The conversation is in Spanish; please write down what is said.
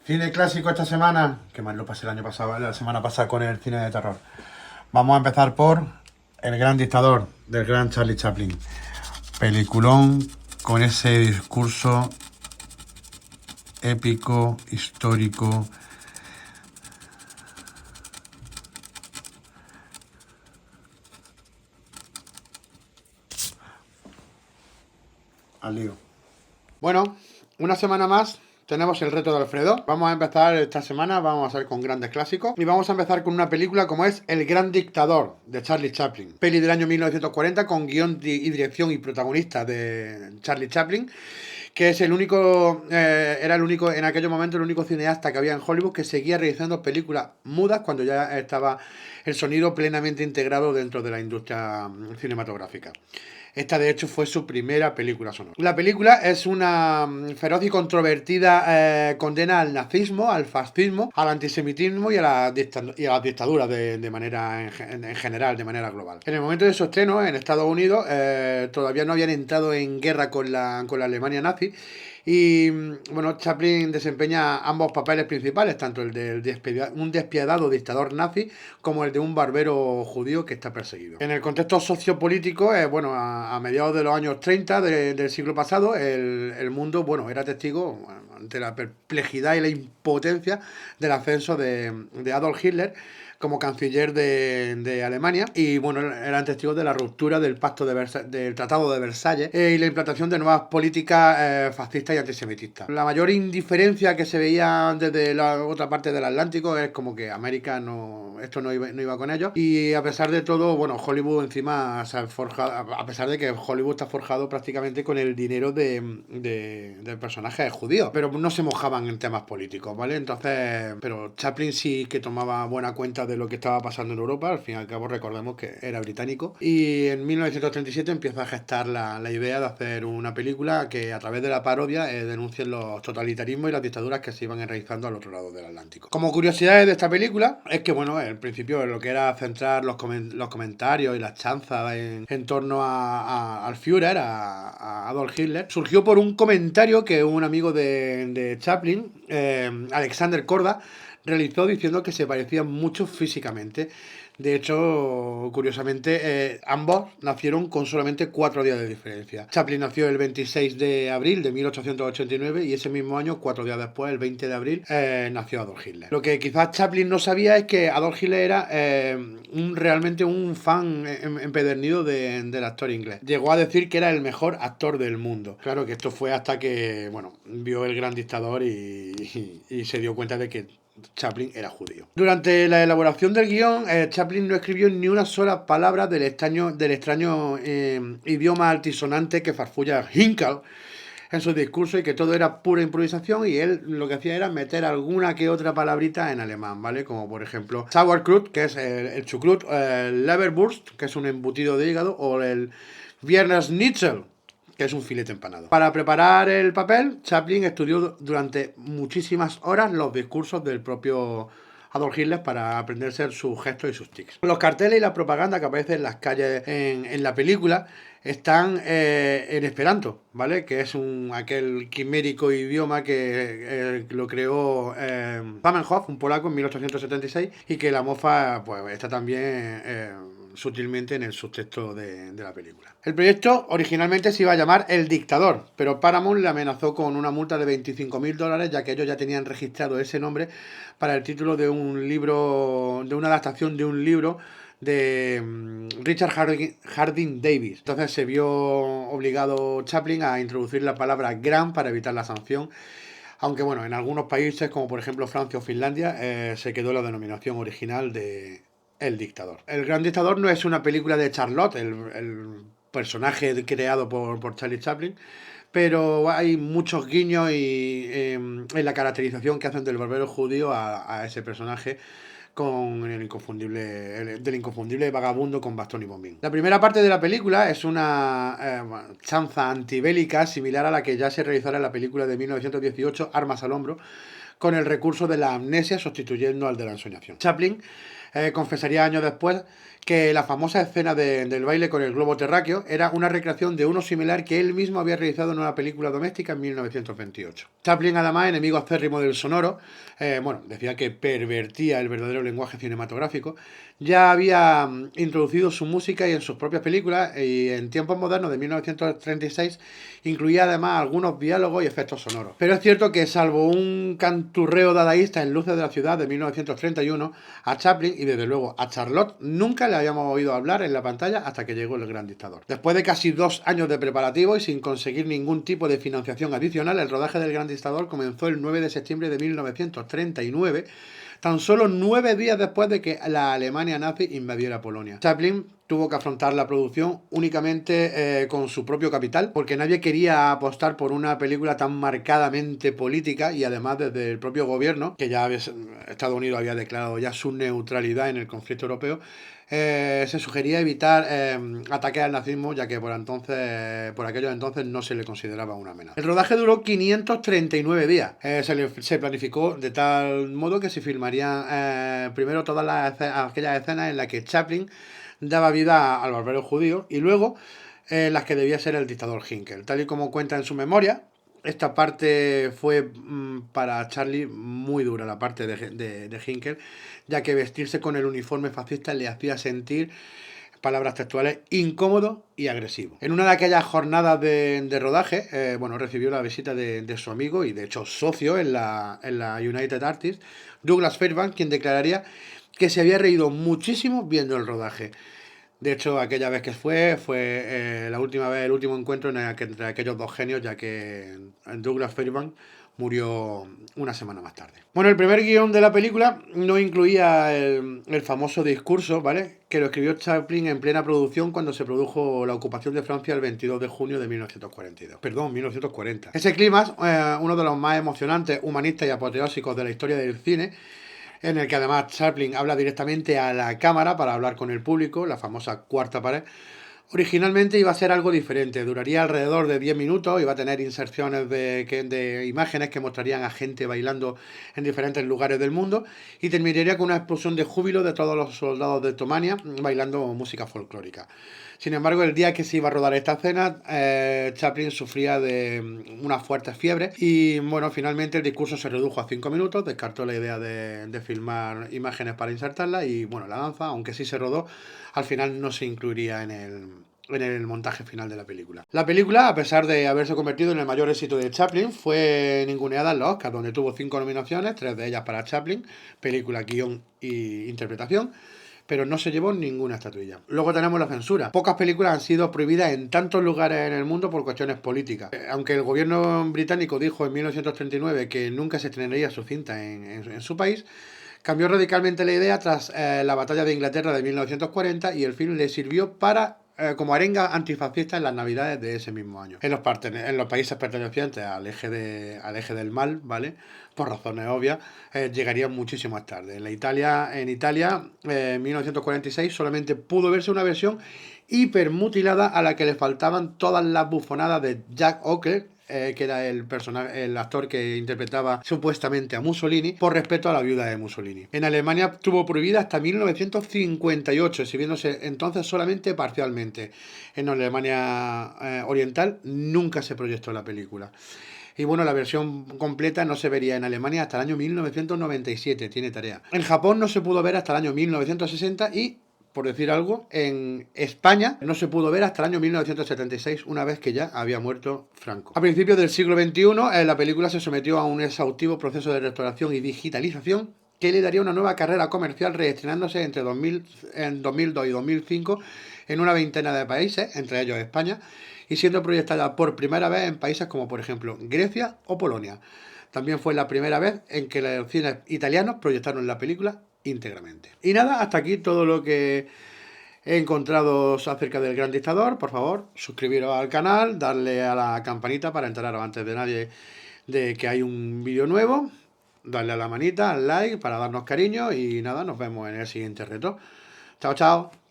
Cine clásico esta semana, que más lo pasé el año pasado, ¿vale? La semana pasada con el cine de terror. Vamos a empezar por El gran dictador del gran Charlie Chaplin. Peliculón con ese discurso épico, histórico. Al lío. Bueno, una semana más tenemos el reto de Alfredo. Vamos a empezar esta semana, vamos a hacer con grandes clásicos. Y vamos a empezar con una película como es El gran dictador, de Charlie Chaplin. Peli del año 1940 con guión y dirección y protagonista de Charlie Chaplin, que es el único, era el único, en aquel momento el único cineasta que había en Hollywood que seguía realizando películas mudas cuando ya estaba el sonido plenamente integrado dentro de la industria cinematográfica. Esta de hecho fue su primera película sonora. La película es una feroz y controvertida condena al nazismo, al fascismo, al antisemitismo y a las dictaduras de manera en general, de manera global. En el momento de su estreno en Estados Unidos todavía no habían entrado en guerra con la Alemania nazi. Y bueno, Chaplin desempeña ambos papeles principales, tanto el de un despiadado dictador nazi como el de un barbero judío que está perseguido. En el contexto sociopolítico, bueno, a mediados de los años 30 del siglo pasado, el mundo, bueno, era testigo ante la perplejidad y la impotencia del ascenso de Adolf Hitler como canciller de Alemania y bueno, eran testigos de la ruptura del pacto del Tratado de Versalles y la implantación de nuevas políticas fascistas y antisemitistas. La mayor indiferencia que se veía desde la otra parte del Atlántico es como que América esto no iba con ellos y a pesar de todo, bueno, Hollywood encima se ha forjado, a pesar de que Hollywood está forjado prácticamente con el dinero de personajes judíos, pero no se mojaban en temas políticos, ¿vale? Entonces, pero Chaplin sí que tomaba buena cuenta de lo que estaba pasando en Europa. Al fin y al cabo recordemos que era británico y en 1937 empieza a gestar la idea de hacer una película que a través de la parodia denuncien los totalitarismos y las dictaduras que se iban realizando al otro lado del Atlántico. Como curiosidades de esta película es que bueno, en principio lo que era centrar los comentarios y las chanzas en torno al Führer, a Adolf Hitler, surgió por un comentario que un amigo de Chaplin, Alexander Korda, realizó diciendo que se parecían mucho físicamente. De hecho, curiosamente, ambos nacieron con solamente 4 días de diferencia. Chaplin nació el 26 de abril de 1889 y ese mismo año, 4 días después, el 20 de abril, nació Adolf Hitler. Lo que quizás Chaplin no sabía es que Adolf Hitler era realmente un fan empedernido del actor inglés. Llegó a decir que era el mejor actor del mundo. Claro que esto fue hasta que, bueno, vio El gran dictador y se dio cuenta de que Chaplin era judío. Durante la elaboración del guión, Chaplin no escribió ni una sola palabra del extraño idioma altisonante que farfulla Hinkle en su discurso y que todo era pura improvisación y él lo que hacía era meter alguna que otra palabrita en alemán, ¿vale? Como por ejemplo Sauerkraut, que es el chucrut, el Leberwurst, que es un embutido de hígado, o el Wienerschnitzel, que es un filete empanado. Para preparar el papel, Chaplin estudió durante muchísimas horas los discursos del propio Adolf Hitler para aprenderse sus gestos y sus tics. Los carteles y la propaganda que aparecen en las calles en la película están en esperanto, ¿vale? Que es aquel quimérico idioma que lo creó Zamenhof, un polaco, en 1876 y que la mofa pues está también sutilmente en el subtexto de la película. El proyecto originalmente se iba a llamar El Dictador, pero Paramount le amenazó con una multa de $25.000 ya que ellos ya tenían registrado ese nombre para el título de un libro, de una adaptación de un libro de Richard Harding Davis. Entonces se vio obligado Chaplin a introducir la palabra gran para evitar la sanción. Aunque bueno, en algunos países, como por ejemplo Francia o Finlandia, se quedó la denominación original de El Dictador. El Gran Dictador no es una película de Charlotte, el personaje creado por Charlie Chaplin, pero hay muchos guiños en la caracterización que hacen del barbero judío a ese personaje con del inconfundible vagabundo con bastón y bombín. La primera parte de la película es una chanza antibélica similar a la que ya se realizara en la película de 1918, Armas al hombro, con el recurso de la amnesia sustituyendo al de la ensoñación. Chaplin confesaría años después que la famosa escena del baile con el globo terráqueo era una recreación de uno similar que él mismo había realizado en una película doméstica en 1928. Chaplin, además, enemigo acérrimo del sonoro, decía que pervertía el verdadero lenguaje cinematográfico, ya había introducido su música y en sus propias películas, y en tiempos modernos de 1936 incluía además algunos diálogos y efectos sonoros. Pero es cierto que, salvo un canturreo dadaísta en Luces de la Ciudad de 1931, a Chaplin y desde luego a Charlotte nunca le habíamos oído hablar en la pantalla hasta que llegó El Gran Dictador. Después de casi 2 años de preparativo y sin conseguir ningún tipo de financiación adicional, el rodaje del Gran Dictador comenzó el 9 de septiembre de 1939, tan solo 9 días después de que la Alemania nazi invadiera Polonia. Chaplin tuvo que afrontar la producción únicamente con su propio capital, porque nadie quería apostar por una película tan marcadamente política, y además desde el propio gobierno, que ya Estados Unidos había declarado ya su neutralidad en el conflicto europeo, se sugería evitar ataques al nazismo, ya que por aquellos entonces no se le consideraba una amenaza. El rodaje duró 539 días. Se planificó de tal modo que se filmarían primero todas aquellas escenas en las que Chaplin daba vida al barbero judío, y luego las que debía ser el dictador Hinkel. Tal y como cuenta en su memoria, esta parte fue para Charlie muy dura, la parte de Hinkel, ya que vestirse con el uniforme fascista le hacía sentir, palabras textuales, incómodo y agresivo. En una de aquellas jornadas de rodaje, recibió la visita de su amigo y de hecho socio en la United Artists, Douglas Fairbanks, quien declararía que se había reído muchísimo viendo el rodaje. De hecho, aquella vez que fue la última vez, el último encuentro entre aquellos dos genios, ya que Douglas Fairbanks murió una semana más tarde. Bueno, el primer guión de la película no incluía el famoso discurso, ¿vale?, que lo escribió Chaplin en plena producción cuando se produjo la ocupación de Francia el 22 de junio de 1942. Perdón, 1940. Ese clima, uno de los más emocionantes, humanistas y apoteósicos de la historia del cine, en el que además Chaplin habla directamente a la cámara para hablar con el público, la famosa cuarta pared. Originalmente iba a ser algo diferente, duraría alrededor de 10 minutos, iba a tener inserciones de imágenes que mostrarían a gente bailando en diferentes lugares del mundo, y terminaría con una explosión de júbilo de todos los soldados de Tomania bailando música folclórica. Sin embargo, el día que se iba a rodar esta escena, Chaplin sufría de una fuerte fiebre y finalmente el discurso se redujo a 5 minutos, descartó la idea de filmar imágenes para insertarla, y la danza, aunque sí se rodó, al final no se incluiría en el montaje final de la película. La película, a pesar de haberse convertido en el mayor éxito de Chaplin, fue ninguneada en los Oscars, donde tuvo 5 nominaciones, 3 de ellas para Chaplin, película, guión y interpretación, pero no se llevó ninguna estatuilla. Luego tenemos la censura. Pocas películas han sido prohibidas en tantos lugares en el mundo por cuestiones políticas. Aunque el gobierno británico dijo en 1939 que nunca se estrenaría su cinta en su país, cambió radicalmente la idea tras la batalla de Inglaterra de 1940, y el film le sirvió como arenga antifascista en las navidades de ese mismo año. En los países pertenecientes al eje del mal, ¿vale?, por razones obvias, llegarían muchísimo más tarde. En Italia, en 1946, solamente pudo verse una versión hipermutilada a la que le faltaban todas las bufonadas de Jack Oaker, que era el actor que interpretaba supuestamente a Mussolini, por respeto a la viuda de Mussolini. En Alemania estuvo prohibida hasta 1958, exhibiéndose entonces solamente parcialmente. En Alemania Oriental nunca se proyectó la película. Y la versión completa no se vería en Alemania hasta el año 1997, tiene tarea. En Japón no se pudo ver hasta el año 1960 y, por decir algo, en España no se pudo ver hasta el año 1976, una vez que ya había muerto Franco. A principios del siglo XXI, la película se sometió a un exhaustivo proceso de restauración y digitalización que le daría una nueva carrera comercial, reestrenándose entre 2002 y 2005 en una veintena de países, entre ellos España, y siendo proyectada por primera vez en países como, por ejemplo, Grecia o Polonia. También fue la primera vez en que los cines italianos proyectaron la película íntegramente. Y nada, hasta aquí todo lo que he encontrado acerca del Gran Dictador. Por favor, suscribiros al canal, darle a la campanita para enteraros antes de nadie de que hay un vídeo nuevo, darle a la manita, al like para darnos cariño, y nada, nos vemos en el siguiente reto. Chao, chao.